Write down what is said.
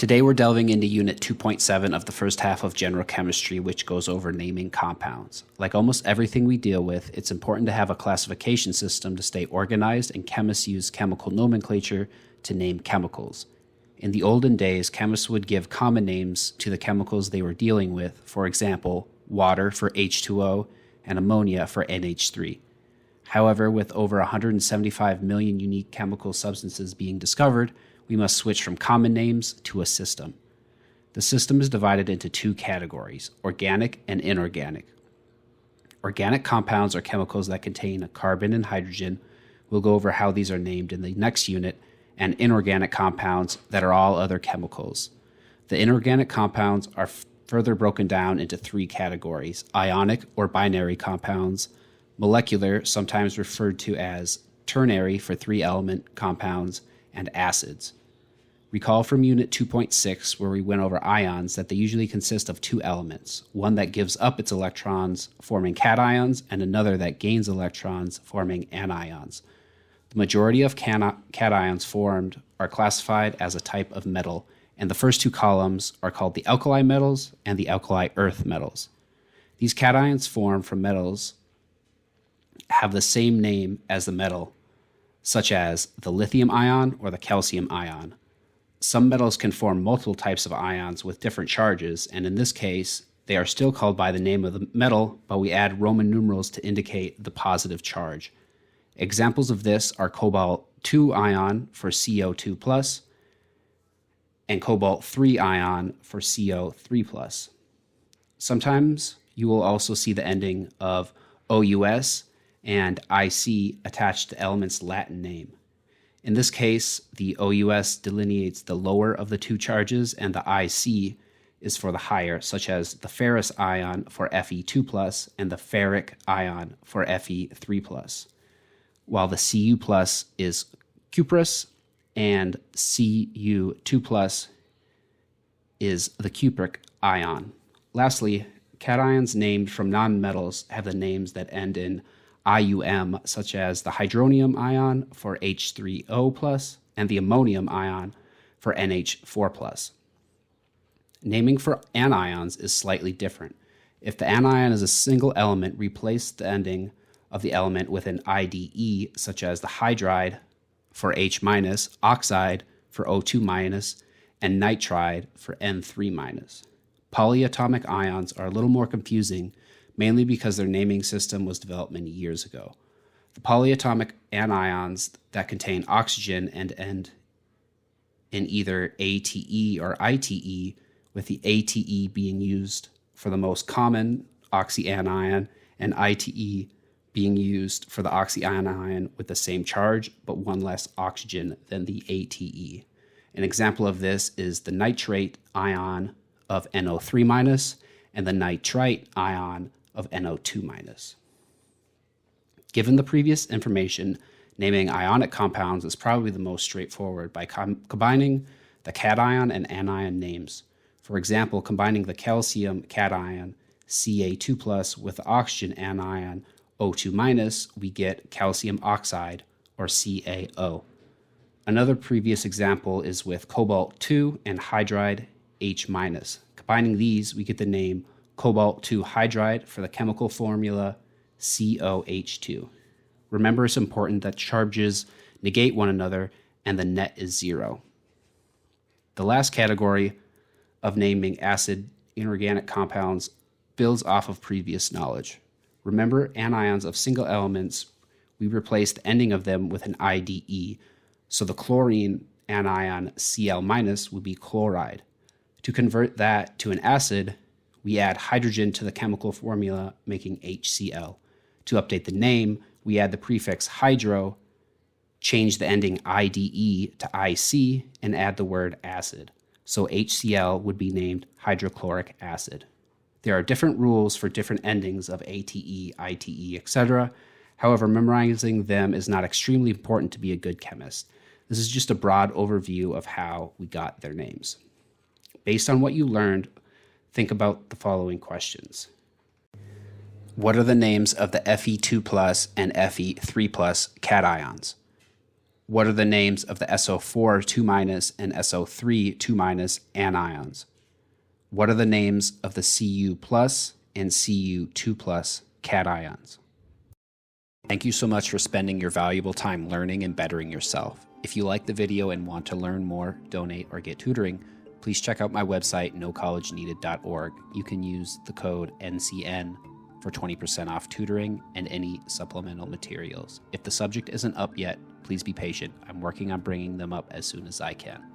Today we're delving into Unit 2.7 of the first half of General Chemistry, which goes over naming compounds. Like almost everything we deal with, it's important to have a classification system to stay organized, and chemists use chemical nomenclature to name chemicals. In the olden days, chemists would give common names to the chemicals they were dealing with, for example, water for H2O and ammonia for NH3. However, with over 175 million unique chemical substances being discovered, we must switch from common names to a system. The system is divided into two categories, organic and inorganic. Organic compounds are chemicals that contain carbon and hydrogen. We'll go over how these are named in the next unit, and inorganic compounds that are all other chemicals. The inorganic compounds are further broken down into three categories: ionic or binary compounds, molecular, sometimes referred to as ternary for three-element compounds, and acids. Recall from Unit 2.6, where we went over ions, that they usually consist of two elements, one that gives up its electrons, forming cations, and another that gains electrons, forming anions. The majority of cations formed are classified as a type of metal, and the first two columns are called the alkali metals and the alkali earth metals. These cations formed from metals have the same name as the metal, such as the lithium ion or the calcium ion. Some metals can form multiple types of ions with different charges, and in this case, they are still called by the name of the metal, but we add Roman numerals to indicate the positive charge. Examples of this are cobalt-2 ion for CO2+, and cobalt-3 ion for CO3+. Sometimes you will also see the ending of OUS and IC attached to element's Latin name. In this case, the OUS delineates the lower of the two charges, and the IC is for the higher, such as the ferrous ion for Fe2+, and the ferric ion for Fe3+, while the Cu+ is cuprous, and Cu2+ is the cupric ion. Lastly, cations named from nonmetals have the names that end in IUM, such as the hydronium ion for H3O+, and the ammonium ion for NH4+. Naming for anions is slightly different. If the anion is a single element, replace the ending of the element with an IDE, such as the hydride for H-, oxide for O2-, and nitride for N3-. Polyatomic ions are a little more confusing, mainly because their naming system was developed many years ago. The polyatomic anions that contain oxygen and end in either ATE or ITE, with the ATE being used for the most common oxyanion and ITE being used for the oxyanion with the same charge but one less oxygen than the ATE. An example of this is the nitrate ion of NO3- and the nitrite ion of NO2-. Given the previous information, naming ionic compounds is probably the most straightforward by combining the cation and anion names. For example, combining the calcium cation Ca2+ with the oxygen anion O2-, we get calcium oxide, or CaO. Another previous example is with cobalt-2 and hydride H-. Combining these, we get the name cobalt-2 hydride for the chemical formula COH2. Remember, it's important that charges negate one another and the net is zero. The last category of naming acid inorganic compounds builds off of previous knowledge. Remember, anions of single elements, we replace the ending of them with an IDE, so the chlorine anion Cl- would be chloride. To convert that to an acid, we add hydrogen to the chemical formula, making HCl. To update the name, we add the prefix hydro, change the ending IDE to IC, and add the word acid. So HCl would be named hydrochloric acid. There are different rules for different endings of ATE, ITE, etc. However, memorizing them is not extremely important to be a good chemist. This is just a broad overview of how we got their names. Based on what you learned, think about the following questions. What are the names of the Fe2+ and Fe3+ cations? What are the names of the SO4 2- and SO3 2- anions? What are the names of the Cu+ and Cu2+ cations? Thank you so much for spending your valuable time learning and bettering yourself. If you like the video and want to learn more, donate, or get tutoring, please check out my website, nocollegeneeded.org. You can use the code NCN for 20% off tutoring and any supplemental materials. If the subject isn't up yet, please be patient. I'm working on bringing them up as soon as I can.